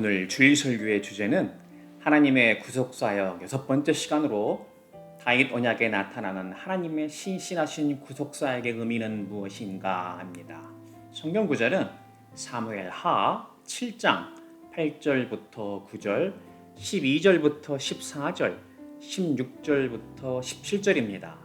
오늘 주일 설교의 주제는 하나님의 구속사역 6번째 시간으로 다윗 언약에 나타나는 하나님의 신실하신 구속사역의 의미는 무엇인가 합니다. 성경 구절은 사무엘하 7장 8절부터 9절, 12절부터 14절, 16절부터 17절입니다.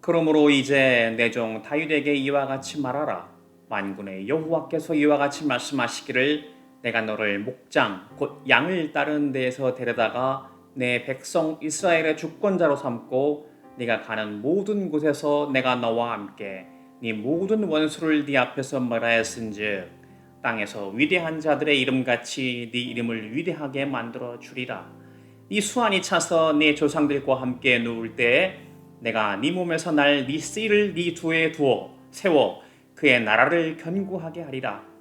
그러므로 이제 내 종 다윗에게 이와 같이 말하라. 만군의 여호와께서 이와 같이 말씀하시기를 내가 너를 목장 곧 양을 따르는 데에서 데려다가 내 백성 이스라엘의 주권자로 삼고 네가 가는 모든 곳에서 내가 너와 함께 네 모든 원수를 네 앞에서 멸하였은즉 땅에서 위대한 자들의 이름같이 네 이름을 위대하게 만들어 주리라. 네 수완이 차서 네 조상들과 함께 누울 때에 내가 네 몸에서 날 네 씨를 네 두에 두어 세워 그의 나라를 견고하게 하리라.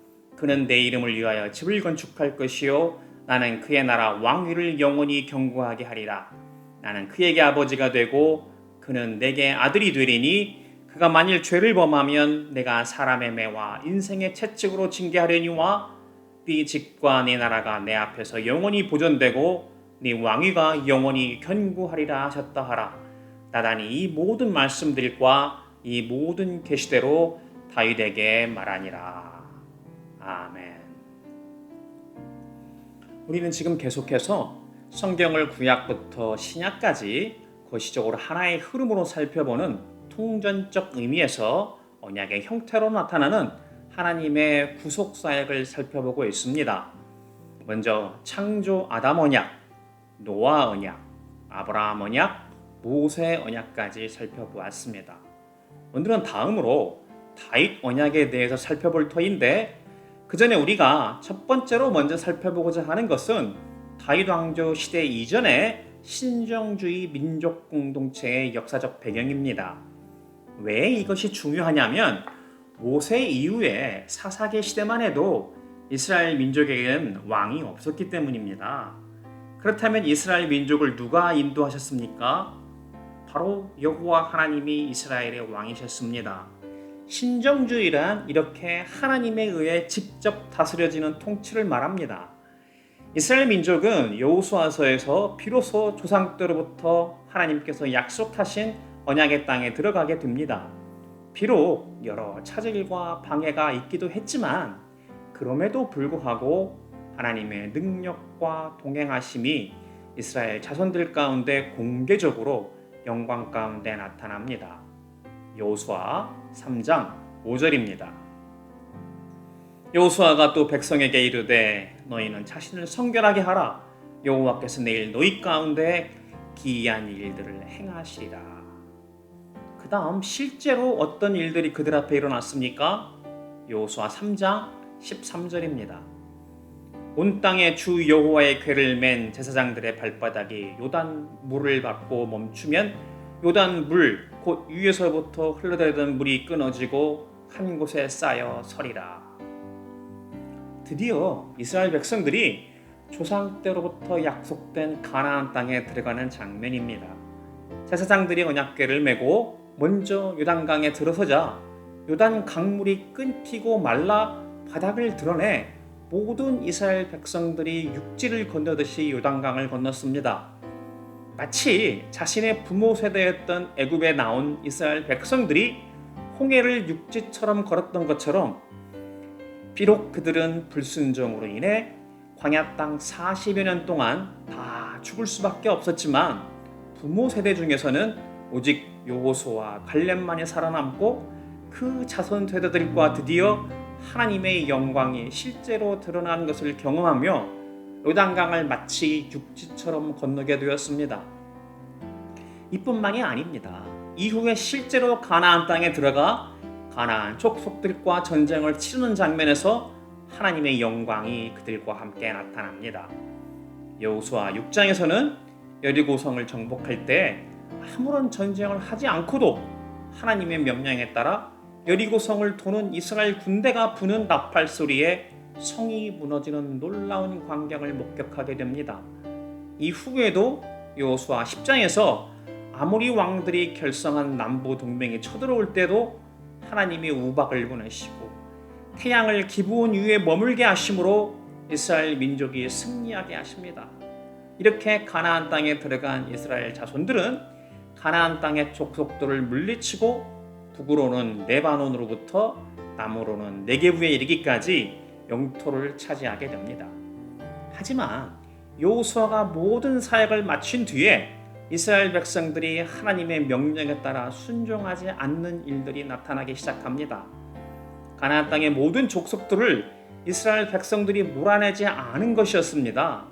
그는 내 이름을 위하여 집을 건축할 것이요 나는 그의 나라 왕위를 영원히 견고하게 하리라. 나는 그에게 아버지가 되고 그는 내게 아들이 되리니 그가 만일 죄를 범하면 내가 사람의 매와 인생의 채찍으로 징계하려니와 네 집과 네 나라가 내 앞에서 영원히 보존되고 네 왕위가 영원히 견고하리라 하셨다 하라. 나단이 이 모든 말씀들과 이 모든 계시대로 다윗에게 말하니라. 아멘. 우리는 지금 계속해서 성경을 구약부터 신약까지 거시적으로 하나의 흐름으로 살펴보는 통전적 의미에서 언약의 형태로 나타나는 하나님의 구속사역을 살펴보고 있습니다. 먼저 창조 아담 언약, 노아 언약, 아브라함 언약, 모세 언약까지 살펴보았습니다. 오늘은 다음으로 다윗 언약에 대해서 살펴볼 터인데 그 전에 우리가 첫 번째로 먼저 살펴보고자 하는 것은 다윗 왕조 시대 이전의 신정주의 민족 공동체의 역사적 배경입니다. 왜 이것이 중요하냐면 모세 이후에 사사기 시대만 해도 이스라엘 민족에게는 왕이 없었기 때문입니다. 그렇다면 이스라엘 민족을 누가 인도하셨습니까? 바로 여호와 하나님이 이스라엘의 왕이셨습니다. 신정주의란 이렇게 하나님에 의해 직접 다스려지는 통치를 말합니다. 이스라엘 민족은 여호수아서에서 비로소 조상 때로부터 하나님께서 약속하신 언약의 땅에 들어가게 됩니다. 비록 여러 차질과 방해가 있기도 했지만 그럼에도 불구하고 하나님의 능력과 동행하심이 이스라엘 자손들 가운데 공개적으로 영광 가운데 나타납니다. 여호수아 3장 5절입니다. 여호수아가 또 백성에게 이르되 너희는 자신을 성결하게 하라. 여호와께서 내일 너희 가운데 기이한 일들을 행하시리라. 그 다음 실제로 어떤 일들이 그들 앞에 일어났습니까? 여호수아 3장 13절입니다. 온 땅에 주 여호와의 궤를 맨 제사장들의 발바닥이 요단 물을 받고 멈추면 요단 물 곧 위에서부터 흘러내리던 물이 끊어지고 한 곳에 쌓여 서리라. 드디어 이스라엘 백성들이 조상 때로부터 약속된 가나안 땅에 들어가는 장면입니다. 제사장들이 언약궤를 메고 먼저 요단강에 들어서자 요단 강물이 끊기고 말라 바닥을 드러내 모든 이스라엘 백성들이 육지를 건너듯이 요단강을 건넜습니다. 마치 자신의 부모 세대였던 애굽에 나온 이스라엘 백성들이 홍해를 육지처럼 걸었던 것처럼 비록 그들은 불순종으로 인해 광야 땅 40여 년 동안 다 죽을 수밖에 없었지만 부모 세대 중에서는 오직 여호수아와 갈렙만이 살아남고 그 자손 세대들과 드디어 하나님의 영광이 실제로 드러난 것을 경험하며 요단강을 마치 육지처럼 건너게 되었습니다. 이뿐만이 아닙니다. 이후에 실제로 가나안 땅에 들어가 가나안 족속들과 전쟁을 치르는 장면에서 하나님의 영광이 그들과 함께 나타납니다. 여호수아 6장에서는 여리고성을 정복할 때 아무런 전쟁을 하지 않고도 하나님의 명령에 따라 여리고성을 도는 이스라엘 군대가 부는 나팔 소리에 성이 무너지는 놀라운 광경을 목격하게 됩니다. 이후에도 여호수아 10장에서 아모리 왕들이 결성한 남부 동맹이 쳐들어올 때도 하나님이 우박을 보내시고 태양을 기브온 위에 머물게 하심으로 이스라엘 민족이 승리하게 하십니다. 이렇게 가나안 땅에 들어간 이스라엘 자손들은 가나안 땅의 족속들을 물리치고 북으로는 레바논으로부터 남으로는 네게부에 이르기까지 영토를 차지하게 됩니다. 하지만 여호수아가 모든 사역을 마친 뒤에 이스라엘 백성들이 하나님의 명령에 따라 순종하지 않는 일들이 나타나기 시작합니다. 가나안 땅의 모든 족속들을 이스라엘 백성들이 몰아내지 않은 것이었습니다.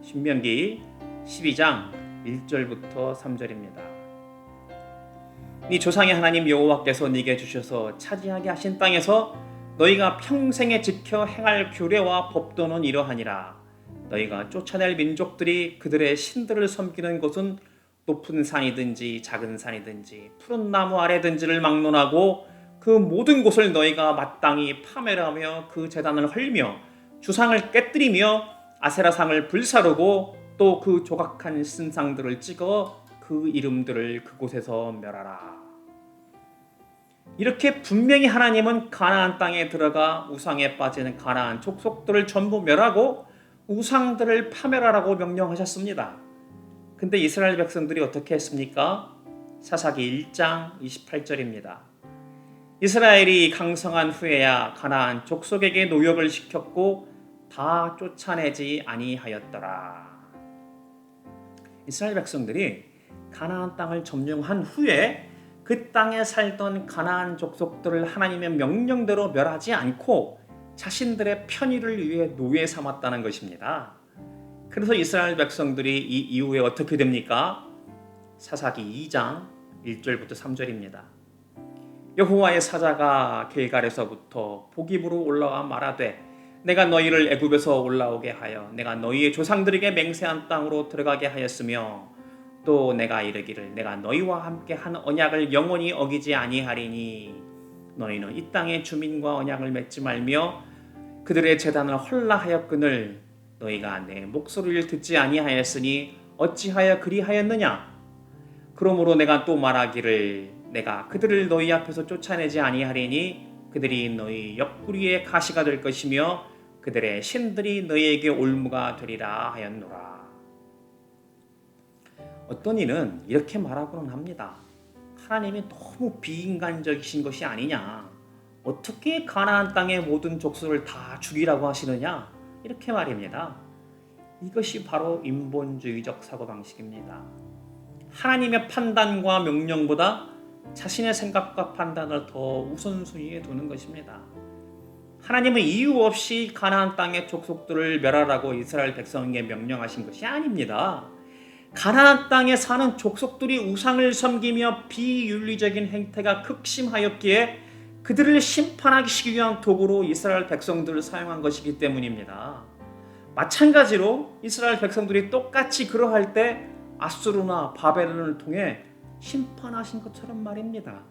신명기 12장 1절부터 3절입니다. 네 조상의 하나님 여호와께서 네게 주셔서 차지하게 하신 땅에서 너희가 평생에 지켜 행할 규례와 법도는 이러하니라. 너희가 쫓아낼 민족들이 그들의 신들을 섬기는 곳은 높은 산이든지 작은 산이든지 푸른 나무 아래든지를 막론하고 그 모든 곳을 너희가 마땅히 파멸하며 그 제단을 헐며 주상을 깨뜨리며 아세라상을 불사르고 또 그 조각한 신상들을 찍어 그 이름들을 그곳에서 멸하라. 이렇게 분명히 하나님은 가나안 땅에 들어가 우상에 빠지는 가나안 족속들을 전부 멸하고 우상들을 파멸하라고 명령하셨습니다. 근데 이스라엘 백성들이 어떻게 했습니까? 사사기 1장 28절입니다. 이스라엘이 강성한 후에야 가나안 족속에게 노역을 시켰고 다 쫓아내지 아니하였더라. 이스라엘 백성들이 가나안 땅을 점령한 후에 그 땅에 살던 가나안 족속들을 하나님의 명령대로 멸하지 않고 자신들의 편의를 위해 노예 삼았다는 것입니다. 그래서 이스라엘 백성들이 이 이후에 어떻게 됩니까? 사사기 2장 1절부터 3절입니다. 여호와의 사자가 길갈에서부터 보깁으로 올라와 말하되 내가 너희를 애굽에서 올라오게 하여 내가 너희의 조상들에게 맹세한 땅으로 들어가게 하였으며 또 내가 이르기를 내가 너희와 함께 한 언약을 영원히 어기지 아니하리니 너희는 이 땅의 주민과 언약을 맺지 말며 그들의 제단을 헐라하였거늘 너희가 내 목소리를 듣지 아니하였으니 어찌하여 그리하였느냐? 그러므로 내가 또 말하기를 내가 그들을 너희 앞에서 쫓아내지 아니하리니 그들이 너희 옆구리의 가시가 될 것이며 그들의 신들이 너희에게 올무가 되리라 하였노라. 어떤 이는 이렇게 말하고는 합니다. 하나님이 너무 비인간적이신 것이 아니냐? 어떻게 가나안 땅의 모든 족속을 다 죽이라고 하시느냐? 이렇게 말입니다. 이것이 바로 인본주의적 사고방식입니다. 하나님의 판단과 명령보다 자신의 생각과 판단을 더 우선순위에 두는 것입니다. 하나님은 이유 없이 가나안 땅의 족속들을 멸하라고 이스라엘 백성에게 명령하신 것이 아닙니다. 가나안 땅에 사는 족속들이 우상을 섬기며 비윤리적인 행태가 극심하였기에 그들을 심판하기 위한 도구로 이스라엘 백성들을 사용한 것이기 때문입니다. 마찬가지로 이스라엘 백성들이 똑같이 그러할 때 아수르나 바벨론을 통해 심판하신 것처럼 말입니다.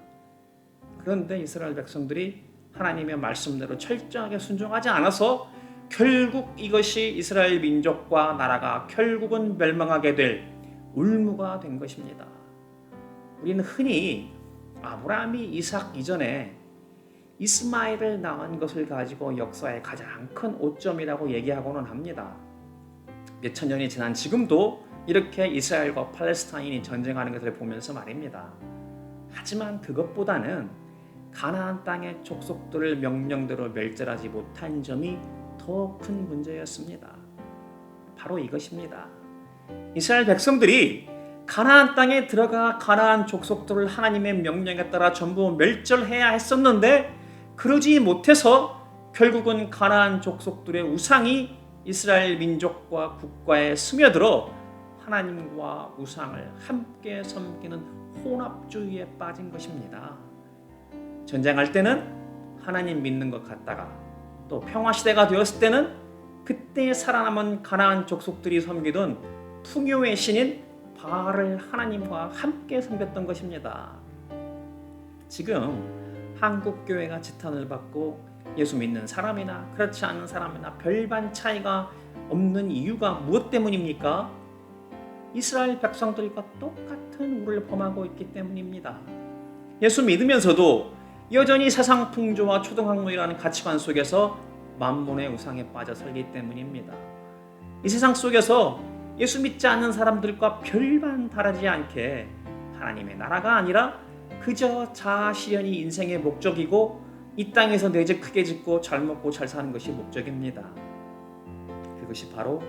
그런데 이스라엘 백성들이 하나님의 말씀대로 철저하게 순종하지 않아서 결국 이것이 이스라엘 민족과 나라가 결국은 멸망하게 될 울무가 된 것입니다. 우리는 흔히 아브라함이 이삭 이전에 이스마엘을 낳은 것을 가지고 역사의 가장 큰 오점이라고 얘기하고는 합니다. 몇천 년이 지난 지금도 이렇게 이스라엘과 팔레스타인이 전쟁하는 것을 보면서 말입니다. 하지만 그것보다는 가나안 땅의 족속들을 명령대로 멸절하지 못한 점이 더 큰 문제였습니다. 바로 이것입니다. 이스라엘 백성들이 가나안 땅에 들어가 가나안 족속들을 하나님의 명령에 따라 전부 멸절해야 했었는데 그러지 못해서 결국은 가나안 족속들의 우상이 이스라엘 민족과 국가에 스며들어 하나님과 우상을 함께 섬기는 혼합주의에 빠진 것입니다. 전쟁할 때는 하나님 믿는 것 같다가 또 평화시대가 되었을 때는 그때 살아남은 가나안 족속들이 섬기던 풍요의 신인 바알을 하나님과 함께 섬겼던 것입니다. 지금 한국교회가 지탄을 받고 예수 믿는 사람이나 그렇지 않은 사람이나 별반 차이가 없는 이유가 무엇 때문입니까? 이스라엘 백성들과 똑같은 우를 범하고 있기 때문입니다. 예수 믿으면서도 여전히 세상 풍조와 초등학문이라는 가치관 속에서 만몬의 우상에 빠져 살기 때문입니다. 이 세상 속에서 예수 믿지 않는 사람들과 별반 다르지 않게 하나님의 나라가 아니라 그저 자아실현이 인생의 목적이고 이 땅에서 내 집 크게 짓고 잘 먹고 잘 사는 것이 목적입니다. 그것이 바로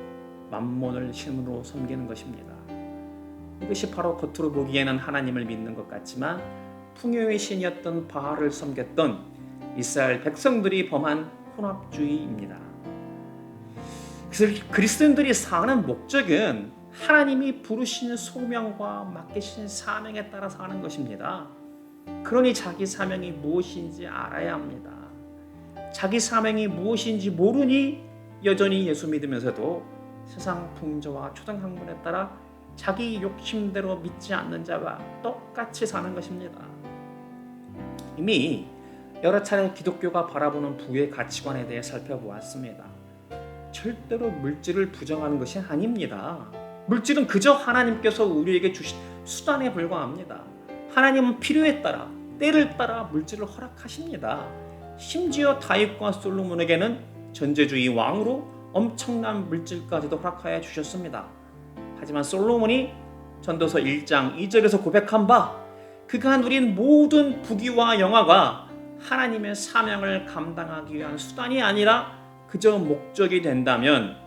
만몬을 신으로 섬기는 것입니다. 이것이 바로 겉으로 보기에는 하나님을 믿는 것 같지만 풍요의 신이었던 바알을 섬겼던 이스라엘 백성들이 범한 혼합주의입니다. 그래서 그리스도인들이 사는 목적은 하나님이 부르신 소명과 맡기신 사명에 따라 사는 것입니다. 그러니 자기 사명이 무엇인지 알아야 합니다. 자기 사명이 무엇인지 모르니 여전히 예수 믿으면서도 세상 풍조와 초등학문에 따라 자기 욕심대로 믿지 않는 자와 똑같이 사는 것입니다. 이미 여러 차례 기독교가 바라보는 부의 가치관에 대해 살펴보았습니다. 절대로 물질을 부정하는 것이 아닙니다. 물질은 그저 하나님께서 우리에게 주신 수단에 불과합니다. 하나님은 필요에 따라 때를 따라 물질을 허락하십니다. 심지어 다윗과 솔로몬에게는 전제주의 왕으로 엄청난 물질까지도 허락하여 주셨습니다. 하지만 솔로몬이 전도서 1장 2절에서 고백한 바 그가 누린 모든 부귀와 영화가 하나님의 사명을 감당하기 위한 수단이 아니라 그저 목적이 된다면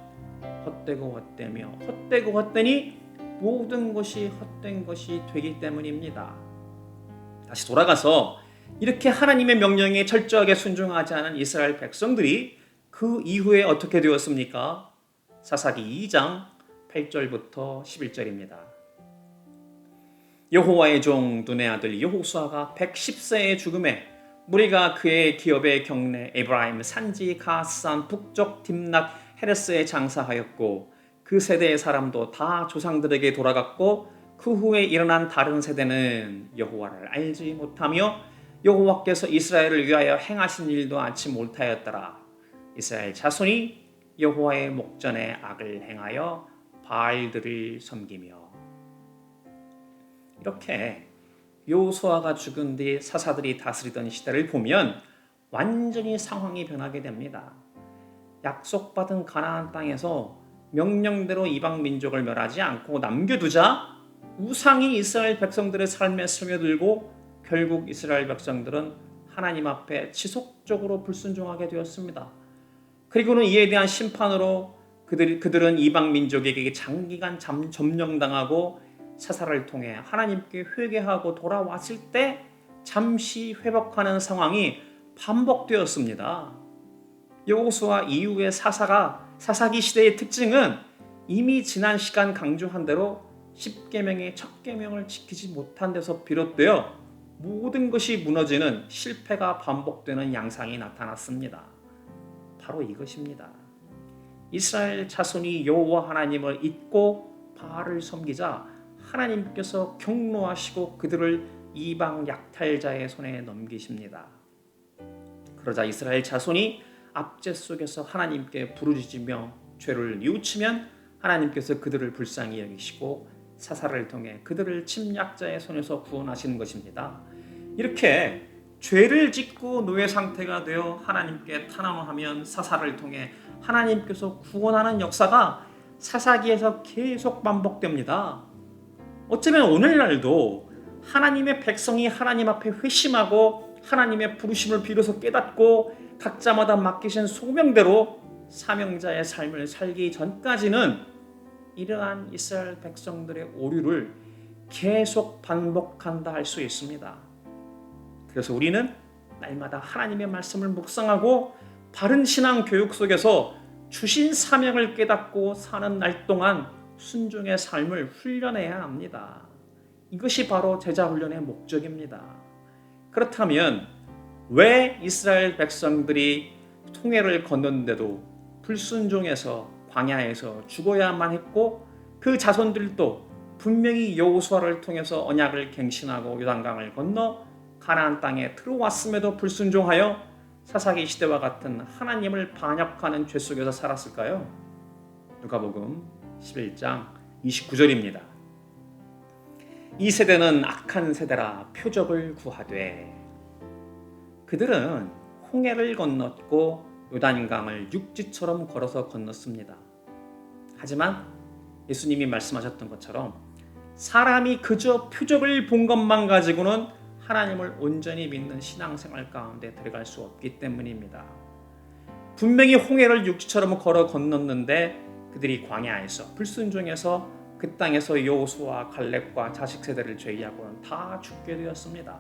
헛되고 헛되며 헛되고 헛되니 모든 것이 헛된 것이 되기 때문입니다. 다시 돌아가서 이렇게 하나님의 명령에 철저하게 순종하지 않은 이스라엘 백성들이 그 이후에 어떻게 되었습니까? 사사기 2장 8절부터 11절입니다. 여호와의 종 눈의 아들 여호수아가 110세의 죽음에 무리가 그의 기업의 경내 에브라임 산지 가스산 북쪽 딥낫 헤레스에 장사하였고 그 세대의 사람도 다 조상들에게 돌아갔고 그 후에 일어난 다른 세대는 여호와를 알지 못하며 여호와께서 이스라엘을 위하여 행하신 일도 알지 못하였더라. 이스라엘 자손이 여호와의 목전에 악을 행하여 바알들을 섬기며. 이렇게 여호수아가 죽은 뒤 사사들이 다스리던 시대를 보면 완전히 상황이 변하게 됩니다. 약속받은 가나안 땅에서 명령대로 이방 민족을 멸하지 않고 남겨두자 우상이 이스라엘 백성들의 삶에 스며들고 결국 이스라엘 백성들은 하나님 앞에 지속적으로 불순종하게 되었습니다. 그리고는 이에 대한 심판으로 그들은 이방 민족에게 장기간 점령당하고 사사를 통해 하나님께 회개하고 돌아왔을 때 잠시 회복하는 상황이 반복되었습니다. 여호수아 이후의 사사기 시대의 특징은 이미 지난 시간 강조한 대로 십계명의 첫 계명을 지키지 못한 데서 비롯되어 모든 것이 무너지는 실패가 반복되는 양상이 나타났습니다. 바로 이것입니다. 이스라엘 자손이 여호와 하나님을 잊고 바알을 섬기자 하나님께서 경노하시고 그들을 이방 약탈자의 손에 넘기십니다. 그러자 이스라엘 자손이 압제 속에서 하나님께 부르짖으며 죄를 뉘우치면 하나님께서 그들을 불쌍히 여기시고 사사를 통해 그들을 침략자의 손에서 구원하시는 것입니다. 이렇게 죄를 짓고 노예 상태가 되어 하나님께 탄원하면 사사를 통해 하나님께서 구원하는 역사가 사사기에서 계속 반복됩니다. 어쩌면 오늘날도 하나님의 백성이 하나님 앞에 회심하고 하나님의 부르심을 비로소 깨닫고 각자마다 맡기신 소명대로 사명자의 삶을 살기 전까지는 이러한 이스라엘 백성들의 오류를 계속 반복한다 할 수 있습니다. 그래서 우리는 날마다 하나님의 말씀을 묵상하고 바른 신앙 교육 속에서 주신 사명을 깨닫고 사는 날 동안 순종의 삶을 훈련해야 합니다. 이것이 바로 제자 훈련의 목적입니다. 그렇다면 왜 이스라엘 백성들이 통해를 건넜는데도 불순종해서 광야에서 죽어야만 했고 그 자손들도 분명히 여호수아를 통해서 언약을 갱신하고 요단강을 건너 가나안 땅에 들어왔음에도 불순종하여 사사기 시대와 같은 하나님을 반역하는 죄 속에서 살았을까요? 누가복음 11장 29절입니다. 이 세대는 악한 세대라 표적을 구하되 그들은 홍해를 건넜고 요단강을 육지처럼 걸어서 건넜습니다. 하지만 예수님이 말씀하셨던 것처럼 사람이 그저 표적을 본 것만 가지고는 하나님을 온전히 믿는 신앙생활 가운데 들어갈 수 없기 때문입니다. 분명히 홍해를 육지처럼 걸어 건넜는데 그들이 광야에서 불순종해서 그 땅에서 여호수아와 갈렙과 자식 세대를 제외하고는 다 죽게 되었습니다.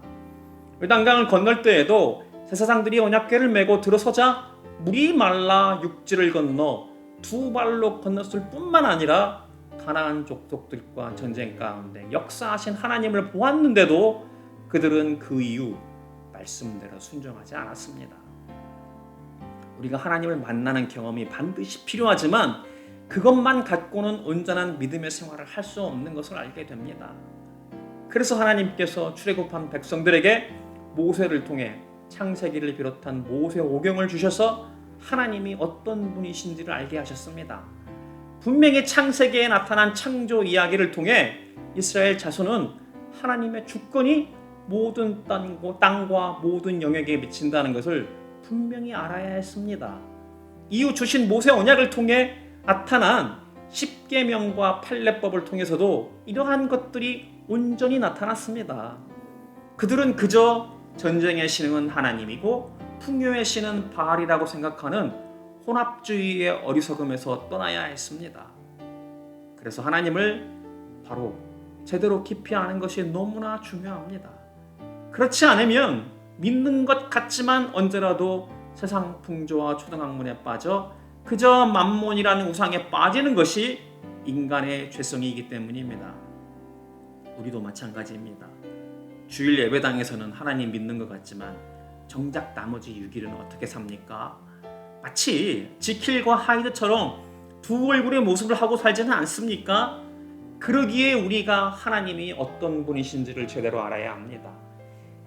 요단강을 건널 때에도 제사장들이 언약궤를 메고 들어서자 물이 말라 육지를 건너 두 발로 건넜을 뿐만 아니라 가나안 족속들과 전쟁 가운데 역사하신 하나님을 보았는데도 그들은 그 이후 말씀대로 순종하지 않았습니다. 우리가 하나님을 만나는 경험이 반드시 필요하지만 그것만 갖고는 온전한 믿음의 생활을 할 수 없는 것을 알게 됩니다. 그래서 하나님께서 출애굽한 백성들에게 모세를 통해 창세기를 비롯한 모세오경을 주셔서 하나님이 어떤 분이신지를 알게 하셨습니다. 분명히 창세기에 나타난 창조 이야기를 통해 이스라엘 자손은 하나님의 주권이 모든 땅과 모든 영역에 미친다는 것을 분명히 알아야 했습니다. 이후 주신 모세 언약을 통해 나타난 십계명과 판례법을 통해서도 이러한 것들이 온전히 나타났습니다. 그들은 그저 전쟁의 신은 하나님이고 풍요의 신은 바알이라고 생각하는 혼합주의의 어리석음에서 떠나야 했습니다. 그래서 하나님을 바로 제대로 깊이 아는 것이 너무나 중요합니다. 그렇지 않으면 믿는 것 같지만 언제라도 세상 풍조와 초등학문에 빠져 그저 만몬이라는 우상에 빠지는 것이 인간의 죄성이기 때문입니다. 우리도 마찬가지입니다. 주일 예배당에서는 하나님 믿는 것 같지만 정작 나머지 6일은 어떻게 삽니까? 마치 지킬과 하이드처럼 두 얼굴의 모습을 하고 살지는 않습니까? 그러기에 우리가 하나님이 어떤 분이신지를 제대로 알아야 합니다.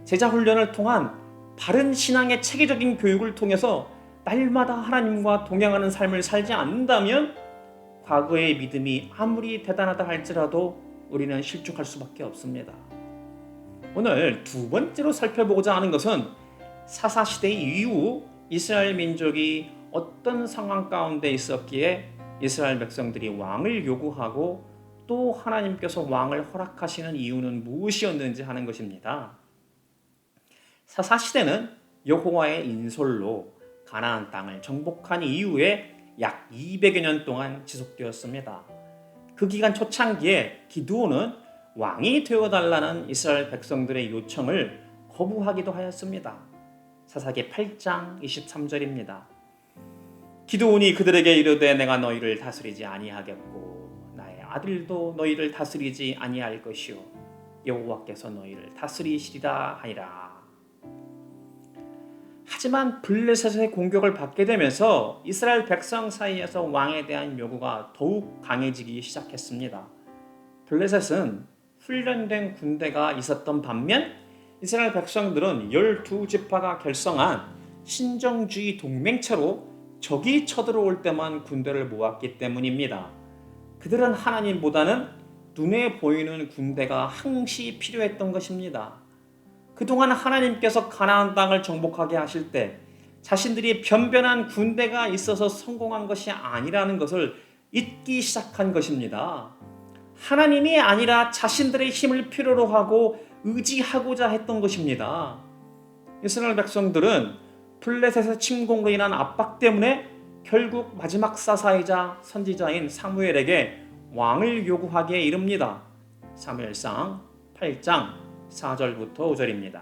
제자 훈련을 통한 바른 신앙의 체계적인 교육을 통해서 날마다 하나님과 동행하는 삶을 살지 않는다면 과거의 믿음이 아무리 대단하다 할지라도 우리는 실족할 수밖에 없습니다. 오늘 두 번째로 살펴보고자 하는 것은 사사시대 이후 이스라엘 민족이 어떤 상황 가운데 있었기에 이스라엘 백성들이 왕을 요구하고 또 하나님께서 왕을 허락하시는 이유는 무엇이었는지 하는 것입니다. 사사시대는 여호와의 인솔로 가나안 땅을 정복한 이후에 약 200여 년 동안 지속되었습니다. 그 기간 초창기에 기드온은 왕이 되어달라는 이스라엘 백성들의 요청을 거부하기도 하였습니다. 사사기 8장 23절입니다. 기드온이 그들에게 이르되 내가 너희를 다스리지 아니하겠고 나의 아들도 너희를 다스리지 아니할 것이요 여호와께서 너희를 다스리시리라 하니라. 하지만 블레셋의 공격을 받게 되면서 이스라엘 백성 사이에서 왕에 대한 요구가 더욱 강해지기 시작했습니다. 블레셋은 훈련된 군대가 있었던 반면 이스라엘 백성들은 12지파가 결성한 신정주의 동맹체로 적이 쳐들어올 때만 군대를 모았기 때문입니다. 그들은 하나님보다는 눈에 보이는 군대가 항시 필요했던 것입니다. 그동안 하나님께서 가나안 땅을 정복하게 하실 때 자신들이 변변한 군대가 있어서 성공한 것이 아니라는 것을 잊기 시작한 것입니다. 하나님이 아니라 자신들의 힘을 필요로 하고 의지하고자 했던 것입니다. 이스라엘 백성들은 블레셋의 침공으로 인한 압박 때문에 결국 마지막 사사이자 선지자인 사무엘에게 왕을 요구하기에 이릅니다. 사무엘상 8장 4절부터 5절입니다.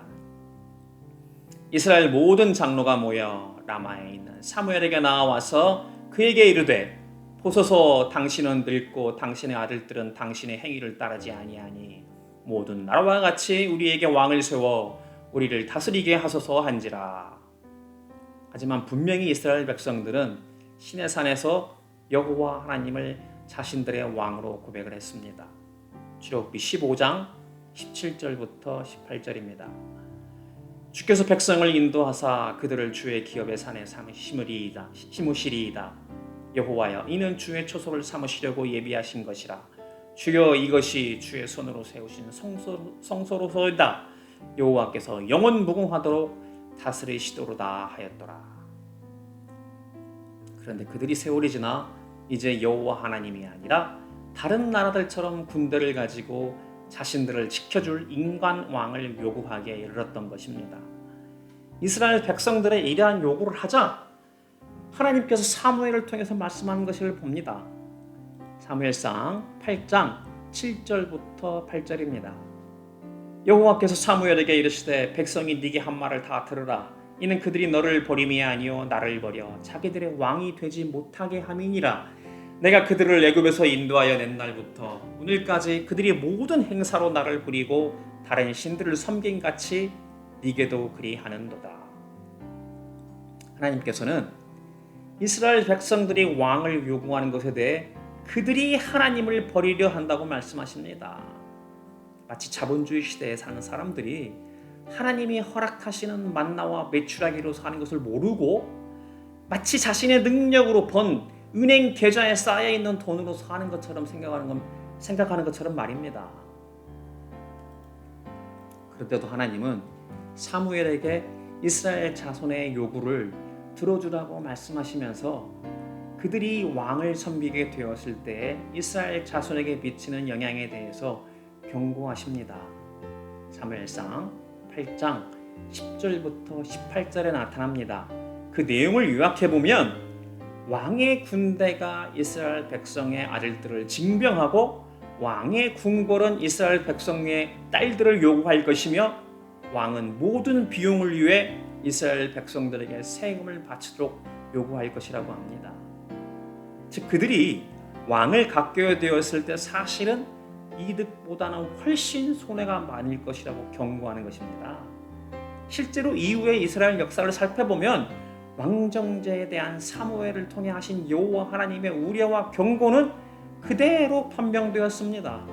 이스라엘 모든 장로가 모여 라마에 있는 사무엘에게 나와서 그에게 이르되 보소서 당신은 늙고 당신의 아들들은 당신의 행위를 따르지 아니하니 모든 나라와 같이 우리에게 왕을 세워 우리를 다스리게 하소서 한지라. 하지만 분명히 이스라엘 백성들은 시내산에서 여호와 하나님을 자신들의 왕으로 고백을 했습니다. 출애굽기 15장 17절부터 18절입니다. 주께서 백성을 인도하사 그들을 주의 기업의 산에 심으시리이다. 여호와여 이는 주의 초소를 삼으시려고 예비하신 것이라. 주여 이것이 주의 손으로 세우신 성소로소이다. 여호와께서 영원 무궁하도록 다스리시도로다 하였더라. 그런데 그들이 세월이 지나 이제 여호와 하나님이 아니라 다른 나라들처럼 군대를 가지고 자신들을 지켜줄 인간 왕을 요구하기에 이르렀던 것입니다. 이스라엘 백성들의 이러한 요구를 하자 하나님께서 사무엘을 통해서 말씀하는 것을 봅니다. 사무엘상 8장 7절부터 8절입니다. 여호와께서 사무엘에게 이르시되 백성이 네게 한 말을 다 들으라. 이는 그들이 너를 버림이 아니요 나를 버려 자기들의 왕이 되지 못하게 함이니라. 내가 그들을 애굽에서 인도하여 낸 날부터 오늘까지 그들이 모든 행사로 나를 부리고 다른 신들을 섬긴 같이 네게도 그리하는도다. 하나님께서는 이스라엘 백성들이 왕을 요구하는 것에 대해 그들이 하나님을 버리려 한다고 말씀하십니다. 마치 자본주의 시대에 사는 사람들이 하나님이 허락하시는 만나와 메추라기로 사는 것을 모르고 마치 자신의 능력으로 번 은행 계좌에 쌓여있는 돈으로 사는 것처럼 생각하는 것처럼 말입니다. 그런데도 하나님은 사무엘에게 이스라엘 자손의 요구를 들어주라고 말씀하시면서 그들이 왕을 섬기게 되었을 때 이스라엘 자손에게 미치는 영향에 대해서 경고하십니다. 사무엘상 8장 10절부터 18절에 나타납니다. 그 내용을 요약해보면 왕의 군대가 이스라엘 백성의 아들들을 징병하고 왕의 궁궐은 이스라엘 백성의 딸들을 요구할 것이며 왕은 모든 비용을 위해 이스라엘 백성들에게 세금을 바치도록 요구할 것이라고 합니다. 즉 그들이 왕을 갖게 되었을 때 사실은 이득보다는 훨씬 손해가 많을 것이라고 경고하는 것입니다. 실제로 이후의 이스라엘 역사를 살펴보면 왕정제에 대한 사무엘을 통해 하신 여호와 하나님의 우려와 경고는 그대로 판명되었습니다.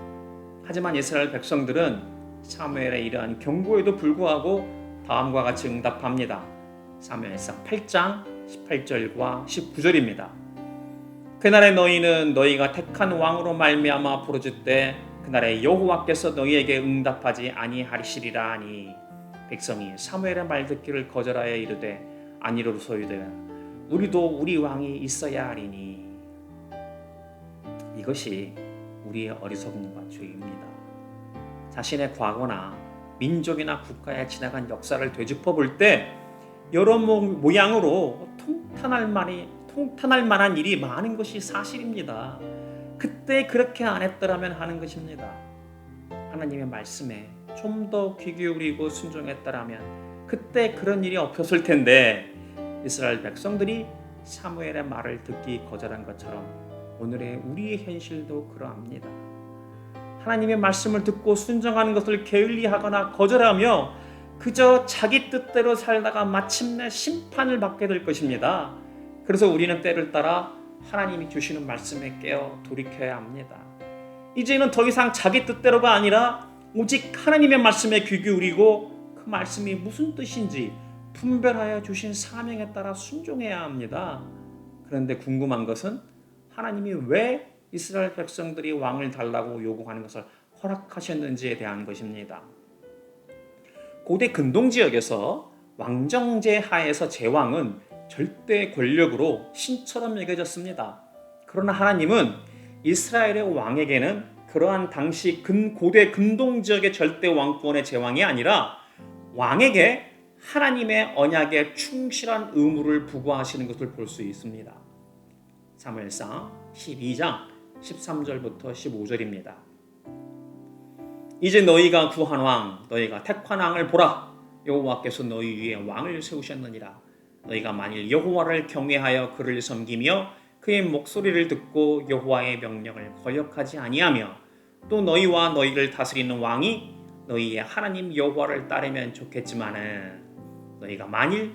하지만 이스라엘 백성들은 사무엘의 이러한 경고에도 불구하고 다음과 같이 응답합니다. 사무엘상 8장 18절과 19절입니다. 그날에 너희는 너희가 택한 왕으로 말미암아 부르짖되 그날에 여호와께서 너희에게 응답하지 아니하시리라 하니 백성이 사무엘의 말 듣기를 거절하여 이르되 아니로소이되 우리도 우리 왕이 있어야 하리니. 이것이 우리의 어리석음과 죄입니다. 자신의 과거나 민족이나 국가에 지나간 역사를 되짚어 볼 때 여러 모양으로 통탄할 만한 일이 많은 것이 사실입니다. 그때 그렇게 안 했더라면 하는 것입니다. 하나님의 말씀에 좀 더 귀 기울이고 순종했더라면 그때 그런 일이 없었을 텐데 이스라엘 백성들이 사무엘의 말을 듣기 거절한 것처럼 오늘의 우리의 현실도 그러합니다. 하나님의 말씀을 듣고 순종하는 것을 게을리하거나 거절하며 그저 자기 뜻대로 살다가 마침내 심판을 받게 될 것입니다. 그래서 우리는 때를 따라 하나님이 주시는 말씀에 깨어 돌이켜야 합니다. 이제는 더 이상 자기 뜻대로가 아니라 오직 하나님의 말씀에 귀 기울이고 그 말씀이 무슨 뜻인지 분별하여 주신 사명에 따라 순종해야 합니다. 그런데 궁금한 것은 하나님이 왜 이스라엘 백성들이 왕을 달라고 요구하는 것을 허락하셨는지에 대한 것입니다. 고대 근동지역에서 왕정제 하에서 제왕은 절대 권력으로 신처럼 여겨졌습니다. 그러나 하나님은 이스라엘의 왕에게는 그러한 당시 고대 근동지역의 절대 왕권의 제왕이 아니라 왕에게 하나님의 언약에 충실한 의무를 부과하시는 것을 볼 수 있습니다. 사무엘상 12장 13절부터 15절입니다. 이제 너희가 구한 왕, 너희가 택한 왕을 보라. 여호와께서 너희 위에 왕을 세우셨느니라. 너희가 만일 여호와를 경외하여 그를 섬기며 그의 목소리를 듣고 여호와의 명령을 거역하지 아니하며 또 너희와 너희를 다스리는 왕이 너희의 하나님 여호와를 따르면 좋겠지만은 너희가 만일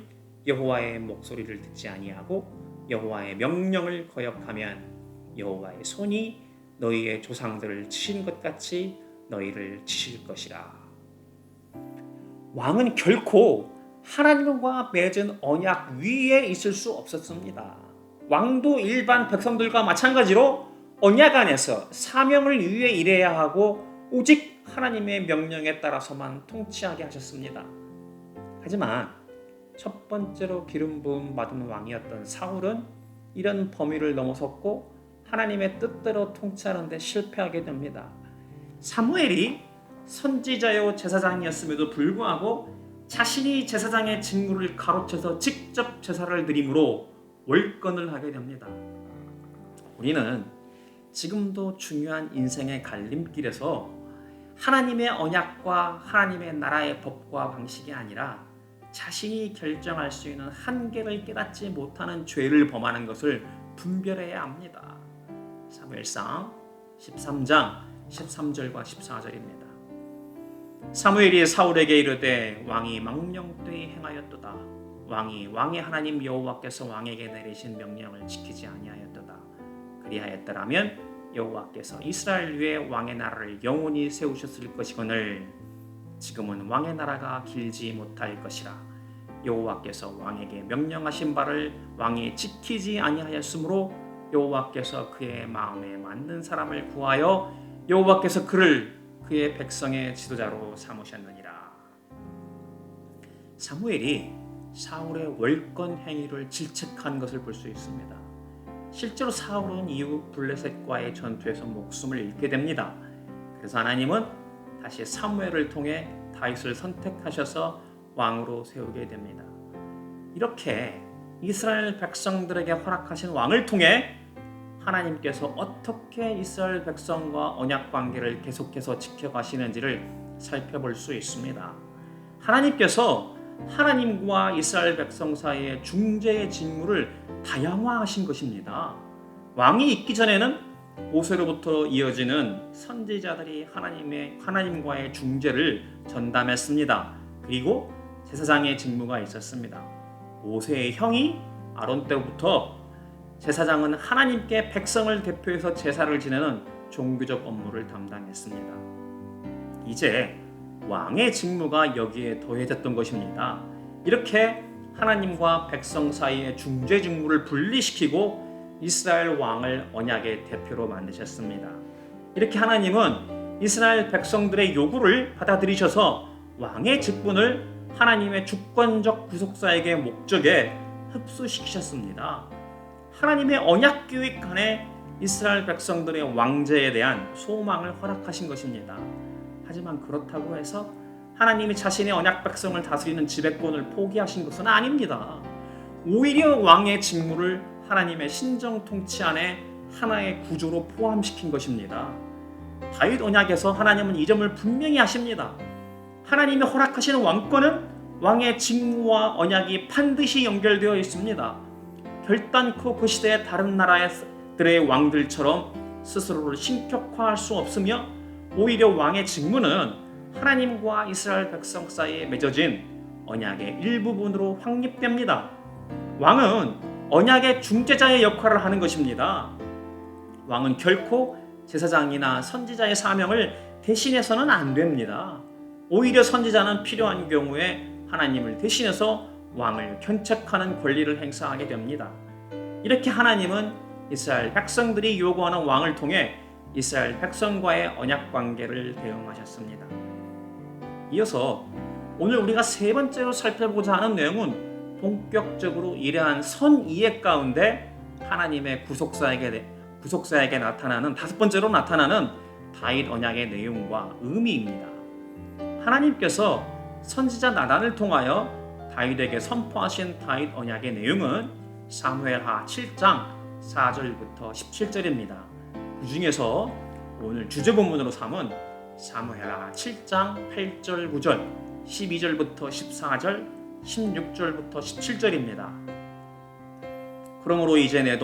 여호와의 목소리를 듣지 아니하고 여호와의 명령을 거역하면 여호와의 손이 너희의 조상들을 치신 것 같이 너희를 치실 것이라. 왕은 결코 하나님과 맺은 언약 위에 있을 수 없었습니다. 왕도 일반 백성들과 마찬가지로 언약 안에서 사명을 위해 일해야 하고 오직 하나님의 명령에 따라서만 통치하게 하셨습니다. 하지만 첫 번째로 기름 부음 받은 왕이었던 사울은 이런 범위를 넘어섰고 하나님의 뜻대로 통치하는 데 실패하게 됩니다. 사무엘이 선지자요 제사장이었음에도 불구하고 자신이 제사장의 직무를 가로채서 직접 제사를 드림으로 월권을 하게 됩니다. 우리는 지금도 중요한 인생의 갈림길에서 하나님의 언약과 하나님의 나라의 법과 방식이 아니라 자신이 결정할 수 있는 한계를 깨닫지 못하는 죄를 범하는 것을 분별해야 합니다. 사무엘상 13장 13절과 14절입니다. 사무엘이 사울에게 이르되 왕이 망령되이 행하였도다. 왕이 왕의 하나님 여호와께서 왕에게 내리신 명령을 지키지 아니하였도다. 그리하였더라면 여호와께서 이스라엘 위에 왕의 나라를 영원히 세우셨을 것이거늘 지금은 왕의 나라가 길지 못할 것이라. 여호와께서 왕에게 명령하신 바를 왕이 지키지 아니하였으므로 여호와께서 그의 마음에 맞는 사람을 구하여 여호와께서 그를 그의 백성의 지도자로 삼으셨느니라. 사무엘이 사울의 월권 행위를 질책한 것을 볼 수 있습니다. 실제로 사울은 이후 블레셋과의 전투에서 목숨을 잃게 됩니다. 그래서 하나님은 다시 사무엘을 통해 다윗을 선택하셔서 왕으로 세우게 됩니다. 이렇게 이스라엘 백성들에게 허락하신 왕을 통해 하나님께서 어떻게 이스라엘 백성과 언약 관계를 계속해서 지켜가시는지를 살펴볼 수 있습니다. 하나님께서 하나님과 이스라엘 백성 사이의 중재의 직무를 다양화하신 것입니다. 왕이 있기 전에는 모세로부터 이어지는 선지자들이 하나님과의 중재를 전담했습니다. 그리고 제사장의 직무가 있었습니다. 모세의 형이 아론 때부터 제사장은 하나님께 백성을 대표해서 제사를 지내는 종교적 업무를 담당했습니다. 이제 왕의 직무가 여기에 더해졌던 것입니다. 이렇게 하나님과 백성 사이의 중재 직무를 분리시키고 이스라엘 왕을 언약의 대표로 만드셨습니다. 이렇게 하나님은 이스라엘 백성들의 요구를 받아들이셔서 왕의 직분을 하나님의 주권적 구속사에게 목적에 흡수시키셨습니다. 하나님의 언약 교육 안에 이스라엘 백성들의 왕제에 대한 소망을 허락하신 것입니다. 하지만 그렇다고 해서 하나님이 자신의 언약 백성을 다스리는 지배권을 포기하신 것은 아닙니다. 오히려 왕의 직무를 하나님의 신정 통치 안에 하나의 구조로 포함시킨 것입니다. 다윗 언약에서 하나님은 이 점을 분명히 하십니다. 하나님이 허락하시는 왕권은 왕의 직무와 언약이 반드시 연결되어 있습니다. 결단코 그 시대의 다른 나라들의 왕들처럼 스스로를 신격화할 수 없으며 오히려 왕의 직무는 하나님과 이스라엘 백성 사이에 맺어진 언약의 일부분으로 확립됩니다. 왕은 언약의 중재자의 역할을 하는 것입니다. 왕은 결코 제사장이나 선지자의 사명을 대신해서는 안 됩니다. 오히려 선지자는 필요한 경우에 하나님을 대신해서 왕을 견책하는 권리를 행사하게 됩니다. 이렇게 하나님은 이스라엘 백성들이 요구하는 왕을 통해 이스라엘 백성과의 언약 관계를 대응하셨습니다. 이어서 오늘 우리가 세 번째로 살펴보고자 하는 내용은 본격적으로 이러한 선이해 가운데 하나님의 구속사에게 나타나는 다섯 번째로 나타나는 다윗 언약의 내용과 의미입니다. 하나님께서 선지자 나단을 통하여 다윗에게 선포하신 다윗 언약의 내용은 사무엘하 7장 4절부터 17절입니다. 그 중에서 오늘 주제 본문으로 삼은 사무엘하 7장 8절 9절 12절부터 14절 16절부터 17절입니다. 그러므로 이제 내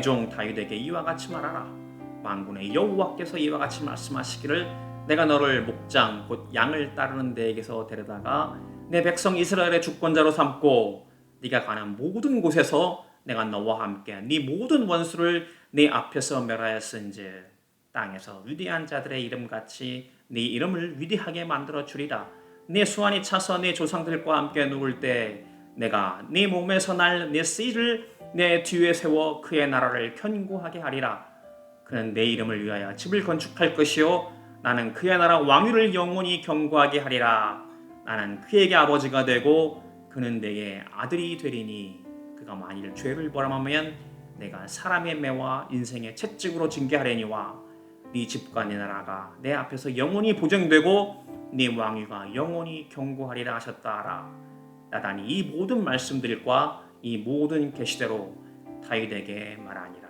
종 다윗에게 이와 같이 말하라. 만군의 여호와께서 이와 같이 말씀하시기를 내가 너를 목장 곧 양을 따르는 데에게서 데려다가 내 백성 이스라엘의 주권자로 삼고 네가 가는 모든 곳에서 내가 너와 함께 네 모든 원수를 네 앞에서 멸하였은즉 땅에서 위대한 자들의 이름같이 네 이름을 위대하게 만들어 주리라. 네 수완이 차서 네 조상들과 함께 누울 때 내가 네 몸에서 날 네 씨를 내 뒤에 세워 그의 나라를 견고하게 하리라. 그는 내 이름을 위하여 집을 건축할 것이요 나는 그의 나라 왕위를 영원히 견고하게 하리라. 나는 그에게 아버지가 되고 그는 내게 아들이 되리니 그가 만일 죄를 범하면 내가 사람의 매와 인생의 채찍으로 징계하려니와 네 집과 네 나라가 내 앞에서 영원히 보존되고 네 왕위가 영원히 경고하리라 하셨다 하라. 나단이 이 모든 말씀들과 이 모든 계시대로 다윗에게 말하니라.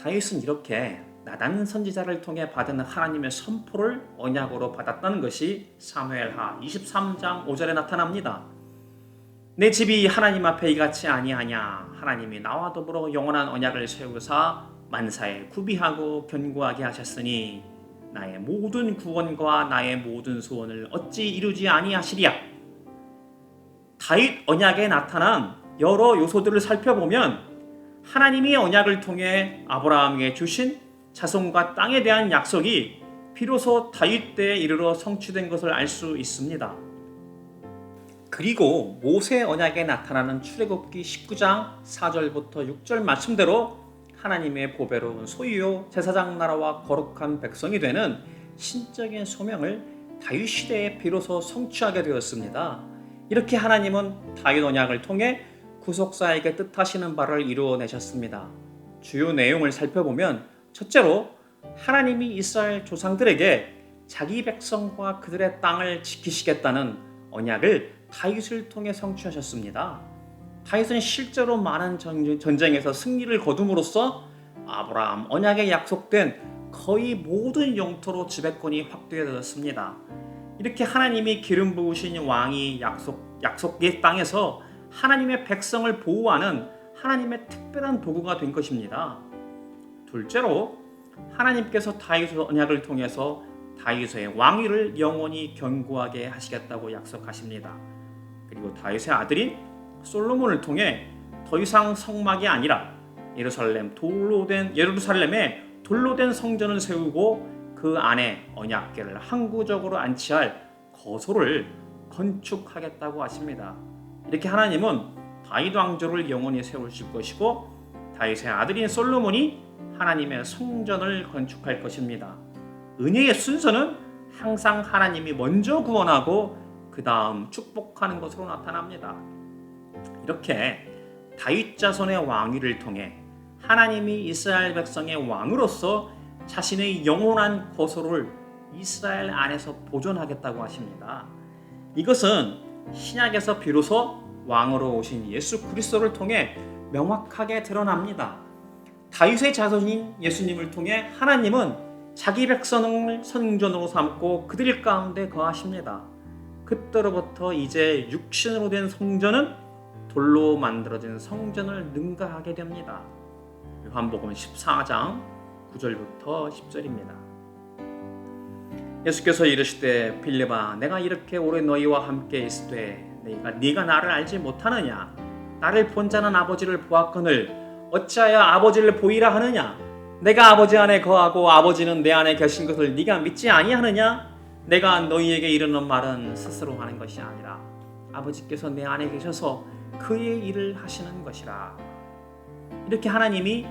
다윗은 이렇게 나단 선지자를 통해 받은 하나님의 선포를 언약으로 받았다는 것이 사무엘하 23장 5절에 나타납니다. 내 집이 하나님 앞에 이같이 아니하냐. 하나님이 나와 더불어 영원한 언약을 세우사 만사에 구비하고 견고하게 하셨으니 나의 모든 구원과 나의 모든 소원을 어찌 이루지 아니하시리야. 다윗 언약에 나타난 여러 요소들을 살펴보면 하나님이 언약을 통해 아브라함에게 주신 자손과 땅에 대한 약속이 비로소 다윗 때에 이르러 성취된 것을 알 수 있습니다. 그리고 모세 언약에 나타나는 출애굽기 19장 4절부터 6절 말씀대로 하나님의 보배로운 소유요 제사장 나라와 거룩한 백성이 되는 신적인 소명을 다윗 시대에 비로소 성취하게 되었습니다. 이렇게 하나님은 다윗 언약을 통해 구속사에게 뜻하시는 바를 이루어내셨습니다. 주요 내용을 살펴보면 첫째로 하나님이 이스라엘 조상들에게 자기 백성과 그들의 땅을 지키시겠다는 언약을 다윗을 통해 성취하셨습니다. 다윗은 실제로 많은 전쟁에서 승리를 거둠으로써 아브라함 언약에 약속된 거의 모든 영토로 지배권이 확대되었습니다. 이렇게 하나님이 기름 부으신 왕이 약속의 땅에서 하나님의 백성을 보호하는 하나님의 특별한 도구가 된 것입니다. 둘째로 하나님께서 다윗의 언약을 통해서 다윗의 왕위를 영원히 견고하게 하시겠다고 약속하십니다. 그리고 다윗의 아들인 솔로몬을 통해 더 이상 성막이 아니라 예루살렘에 돌로 된 성전을 세우고 그 안에 언약궤를 항구적으로 안치할 거소를 건축하겠다고 하십니다. 이렇게 하나님은 다윗 왕조를 영원히 세우실 것이고 다윗의 아들인 솔로몬이 하나님의 성전을 건축할 것입니다. 은혜의 순서는 항상 하나님이 먼저 구원하고 그 다음 축복하는 것으로 나타납니다. 이렇게 다윗 자손의 왕위를 통해 하나님이 이스라엘 백성의 왕으로서 자신의 영원한 거소를 이스라엘 안에서 보존하겠다고 하십니다. 이것은 신약에서 비로소 왕으로 오신 예수 그리스도를 통해 명확하게 드러납니다. 다윗의 자손인 예수님을 통해 하나님은 자기 백성을 성전으로 삼고 그들 가운데 거하십니다. 그때로부터 이제 육신으로 된 성전은 돌로 만들어진 성전을 능가하게 됩니다. 요한복음 14장 9절부터 10절입니다. 예수께서 이르시되 빌립아 내가 이렇게 오래 너희와 함께 있으되 네가 나를 알지 못하느냐? 나를 본 자는 아버지를 보았거늘 어찌하여 아버지를 보이라 하느냐? 내가 아버지 안에 거하고 아버지는 내 안에 계신 것을 네가 믿지 아니하느냐? 내가 너희에게 이르는 말은 스스로 하는 것이 아니라 아버지께서 내 안에 계셔서 그의 일을 하시는 것이라. 이렇게 하나님이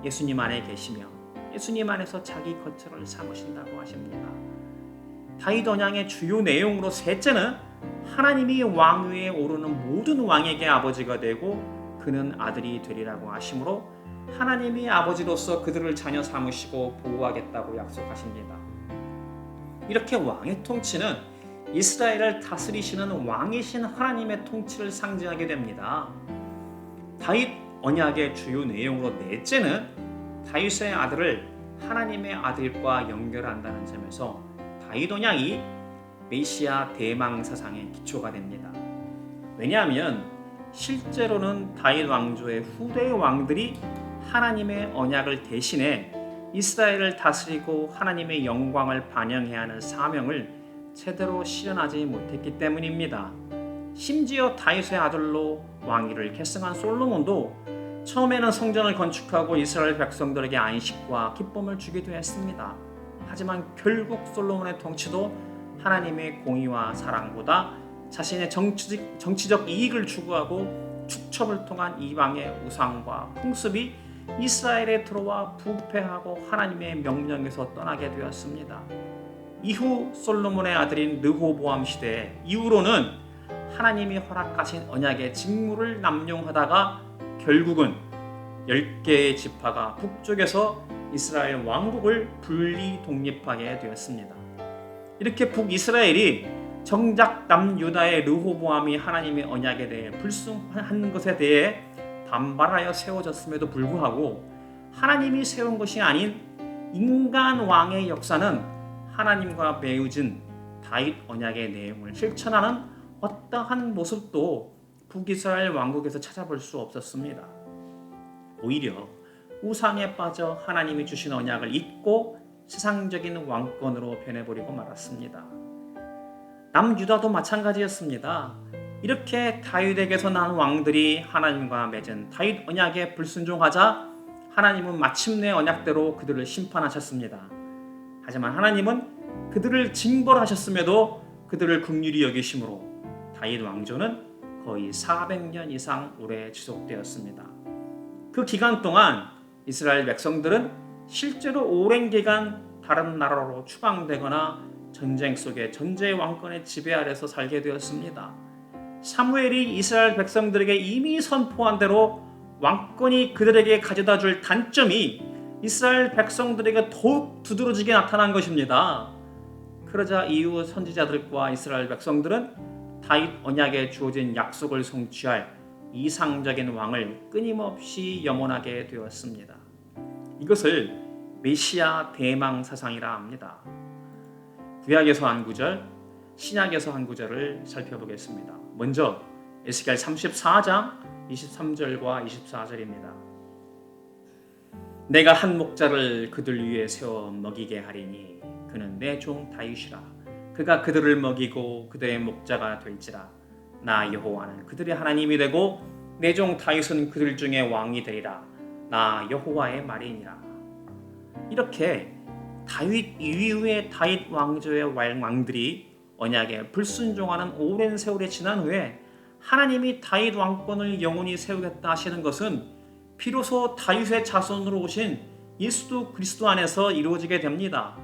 예수님 안에 계시며 예수님 안에서 자기 거처를 삼으신다고 하십니다. 다윗 언약의 주요 내용으로 셋째는 하나님이 왕위에 오르는 모든 왕에게 아버지가 되고 그는 아들이 되리라고 하시므로 하나님이 아버지로서 그들을 자녀 삼으시고 보호하겠다고 약속하십니다. 이렇게 왕의 통치는 이스라엘을 다스리시는 왕이신 하나님의 통치를 상징하게 됩니다. 다윗 언약의 주요 내용으로 넷째는 다윗의 아들을 하나님의 아들과 연결한다는 점에서 다윗 언약이 메시아 대망 사상의 기초가 됩니다. 왜냐하면 실제로는 다윗 왕조의 후대 왕들이 하나님의 언약을 대신해 이스라엘을 다스리고 하나님의 영광을 반영해야 하는 사명을 제대로 실현하지 못했기 때문입니다. 심지어 다윗의 아들로 왕위를 계승한 솔로몬도 처음에는 성전을 건축하고 이스라엘 백성들에게 안식과 기쁨을 주기도 했습니다. 하지만 결국 솔로몬의 통치도 하나님의 공의와 사랑보다 자신의 정치적 이익을 추구하고 축첩을 통한 이방의 우상과 풍습이 이스라엘에 들어와 부패하고 하나님의 명령에서 떠나게 되었습니다. 이후 솔로몬의 아들인 르호보암 시대 이후로는 하나님이 허락하신 언약의 직무를 남용하다가 결국은 10개의 지파가 북쪽에서 이스라엘 왕국을 분리 독립하게 되었습니다. 이렇게 북이스라엘이 정작 남유다의 르호보암이 하나님의 언약에 대해 불순한 것에 대해 반발하여 세워졌음에도 불구하고 하나님이 세운 것이 아닌 인간 왕의 역사는 하나님과 맺은 다윗 언약의 내용을 실천하는 어떠한 모습도 북이스라엘 왕국에서 찾아볼 수 없었습니다. 오히려 우상에 빠져 하나님이 주신 언약을 잊고 세상적인 왕권으로 변해버리고 말았습니다. 남유다도 마찬가지였습니다. 이렇게 다윗에게서 난 왕들이 하나님과 맺은 다윗 언약에 불순종하자 하나님은 마침내 언약대로 그들을 심판하셨습니다. 하지만 하나님은 그들을 징벌하셨음에도 그들을 긍휼히 여기심으로 다윗 왕조는 거의 400년 이상 오래 지속되었습니다. 그 기간 동안 이스라엘 백성들은 실제로 오랜 기간 다른 나라로 추방되거나 전쟁 속에 전제의 왕권의 지배 아래서 살게 되었습니다. 사무엘이 이스라엘 백성들에게 이미 선포한 대로 왕권이 그들에게 가져다 줄 단점이 이스라엘 백성들에게 더욱 두드러지게 나타난 것입니다. 그러자 이후 선지자들과 이스라엘 백성들은 다윗 언약에 주어진 약속을 성취할 이상적인 왕을 끊임없이 염원하게 되었습니다. 이것을 메시아 대망 사상이라 합니다. 구약에서 한 구절, 신약에서 한 구절을 살펴보겠습니다. 먼저 에스겔 34장 23절과 24절입니다. 내가 한 목자를 그들 위에 세워 먹이게 하리니 그는 내 종 다윗이라. 그가 그들을 먹이고 그들의 목자가 될지라. 나 여호와는 그들의 하나님이 되고 내 종 다윗은 그들 중에 왕이 되리라. 나 여호와의 말이니라. 이렇게 다윗 이후의 다윗 왕조의 왕들이 언약에 불순종하는 오랜 세월이 지난 후에 하나님이 다윗 왕권을 영원히 세우겠다 하시는 것은 비로소 다윗의 자손으로 오신 예수 그리스도 안에서 이루어지게 됩니다.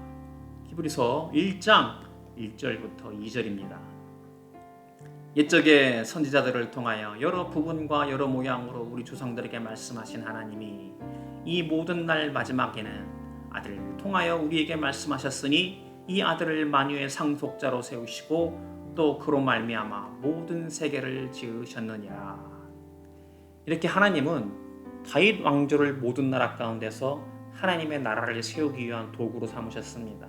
히브리서 1장 1절부터 2절입니다. 옛적의 선지자들을 통하여 여러 부분과 여러 모양으로 우리 조상들에게 말씀하신 하나님이 이 모든 날 마지막에는 아들을 통하여 우리에게 말씀하셨으니 이 아들을 만유의 상속자로 세우시고 또 그로 말미암아 모든 세계를 지으셨느니라. 이렇게 하나님은 다윗 왕조를 모든 나라 가운데서 하나님의 나라를 세우기 위한 도구로 삼으셨습니다.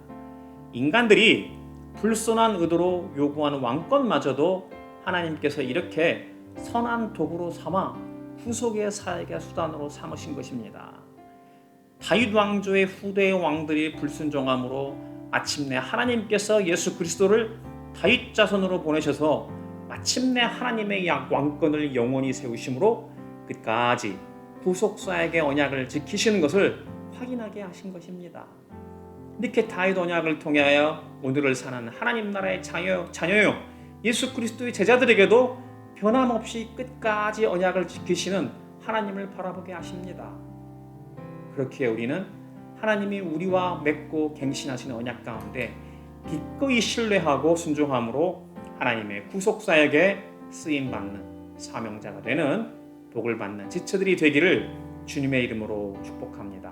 인간들이 불손한 의도로 요구하는 왕권마저도 하나님께서 이렇게 선한 도구로 삼아 후속의 사역의 수단으로 삼으신 것입니다. 다윗 왕조의 후대의 왕들이 불순종함으로 마침내 하나님께서 예수 그리스도를 다윗 자손으로 보내셔서 마침내 하나님의 왕권을 영원히 세우심으로 끝까지 후속사역의 언약을 지키시는 것을 확인하게 하신 것입니다. 이렇게 다윗 언약을 통하여 오늘을 사는 하나님 나라의 자녀요 예수 그리스도의 제자들에게도 변함없이 끝까지 언약을 지키시는 하나님을 바라보게 하십니다. 그렇게 우리는 하나님이 우리와 맺고 갱신하시는 언약 가운데 기꺼이 신뢰하고 순종함으로 하나님의 구속사역에 쓰임받는 사명자가 되는 복을 받는 지체들이 되기를 주님의 이름으로 축복합니다.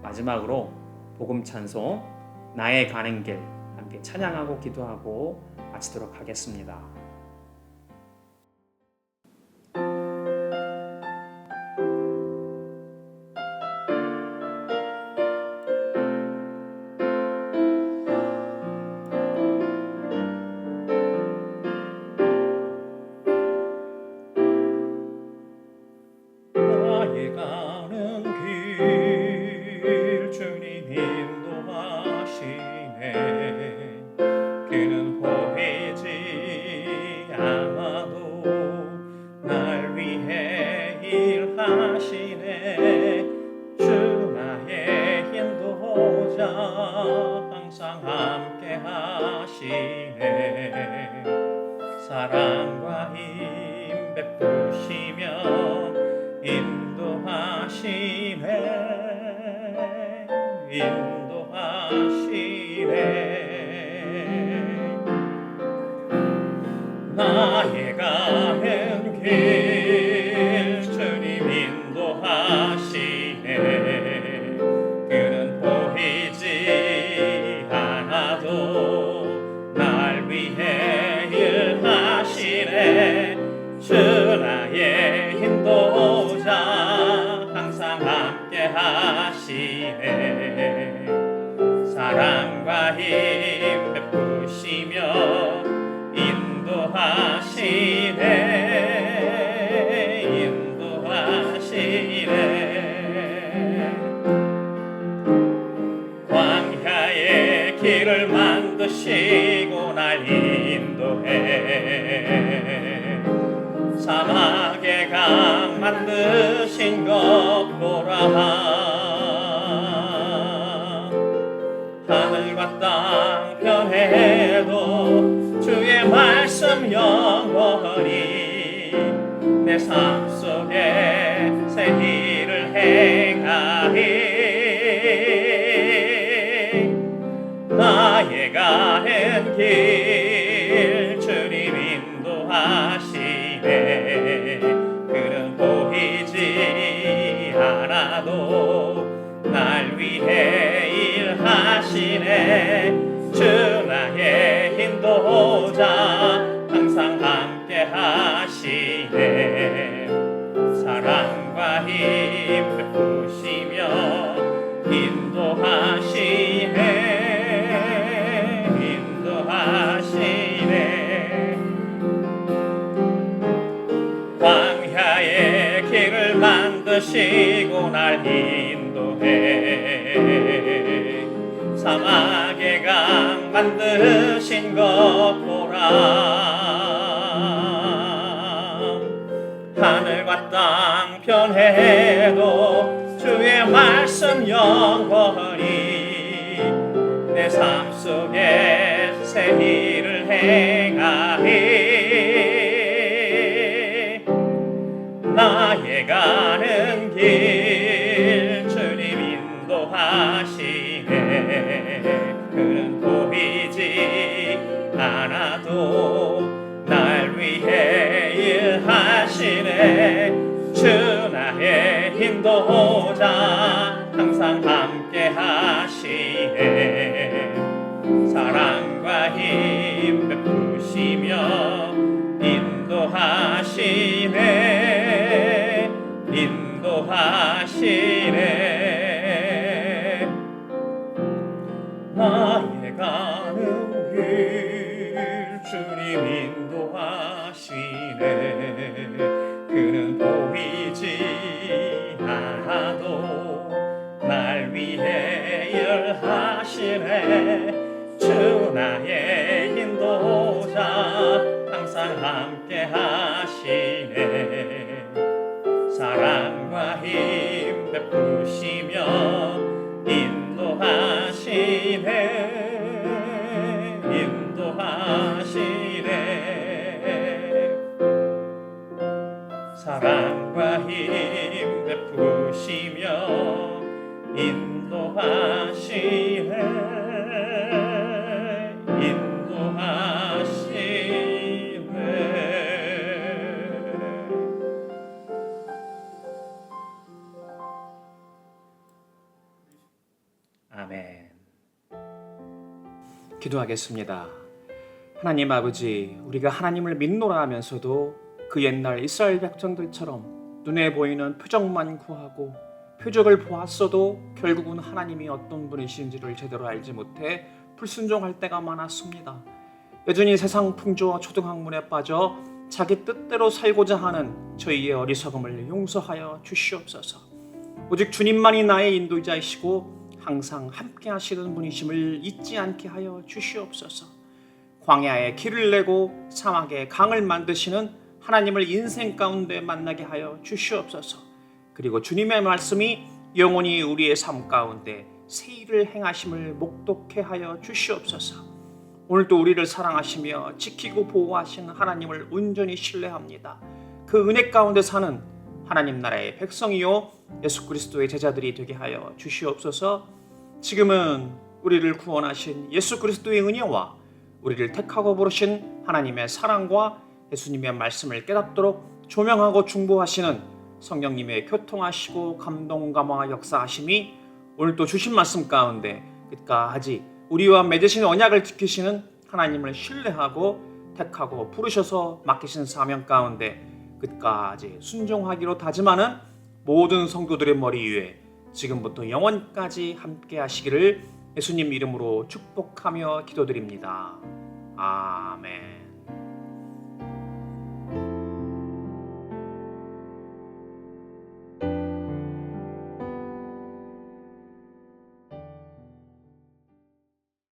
마지막으로 복음 찬송 나의 가는 길 함께 찬양하고 기도하고 마치도록 하겠습니다. 나의 가는 길 주님 인도하시네. 그는 호되지 않아도 날 위해 일하시네. 주 나의 인도자 항상 함께 하시네. 사랑과 힘 베푸시며 인도하시네. 나의 가는 길 주님 사랑과 힘 베푸시며 인도하시네 광야의 길을 만드시고 날 인도해 사막의 강 만드신 것 보라 하늘과 땅 변해도 주의 말씀 영원히 내 삶 속에 새 일을 행하리 나의 가는 길 주님 인도하시네 그는 보이지 않아도 날 위해 일하시네 주 나의 인도자 항상 함께 하시네 사랑과 힘 베푸시며 인도하시네 광야의 길을 만드시고 날 인도해 사막의 강 만드신 것 보라 하늘과 땅 변해도 주의 말씀 영원히 내 삶 속에 새 일을 행하리 나의 가는 길 주님 인도하시네 그는 보이지 않아도 날 위해 일하시네 주 나의 인도자 항상 함께 하시네 사랑과 힘 베푸시며 인도하시네 나의 가는 길 주님 인도하시네 그는 보이지 않아도 날 위해 일하시네 주 나의 인도자 항상 함께 하시네 사랑과 힘 베푸시며 인도하시네 사랑과 힘 베푸시며 아멘. 기도하겠습니다. 하나님 아버지, 우리가 하나님을 믿노라 하면서도 그 옛날 이스라엘 백성들처럼 눈에 보이는 표적만 구하고 표적을 보았어도 결국은 하나님이 어떤 분이신지를 제대로 알지 못해 불순종할 때가 많았습니다. 여전히 세상 풍조와 초등학문에 빠져 자기 뜻대로 살고자 하는 저희의 어리석음을 용서하여 주시옵소서. 오직 주님만이 나의 인도자이시고 항상 함께 하시는 분이심을 잊지 않게 하여 주시옵소서. 광야에 길을 내고 사막에 강을 만드시는 하나님을 인생 가운데 만나게 하여 주시옵소서. 그리고 주님의 말씀이 영원히 우리의 삶 가운데 새 일을 행하심을 목독해 하여 주시옵소서. 오늘도 우리를 사랑하시며 지키고 보호하시는 하나님을 온전히 신뢰합니다. 그 은혜 가운데 사는 하나님 나라의 백성이요 예수 그리스도의 제자들이 되게 하여 주시옵소서. 지금은 우리를 구원하신 예수 그리스도의 은혜와 우리를 택하고 부르신 하나님의 사랑과 예수님의 말씀을 깨닫도록 조명하고 중보하시는 성령님의 교통하시고 감동 감화 역사하심이 오늘도 주신 말씀 가운데 끝까지 우리와 맺으신 언약을 지키시는 하나님을 신뢰하고 택하고 부르셔서 맡기신 사명 가운데 끝까지 순종하기로 다짐하는 모든 성도들의 머리 위에 지금부터 영원까지 함께 하시기를 예수님 이름으로 축복하며 기도드립니다. 아멘.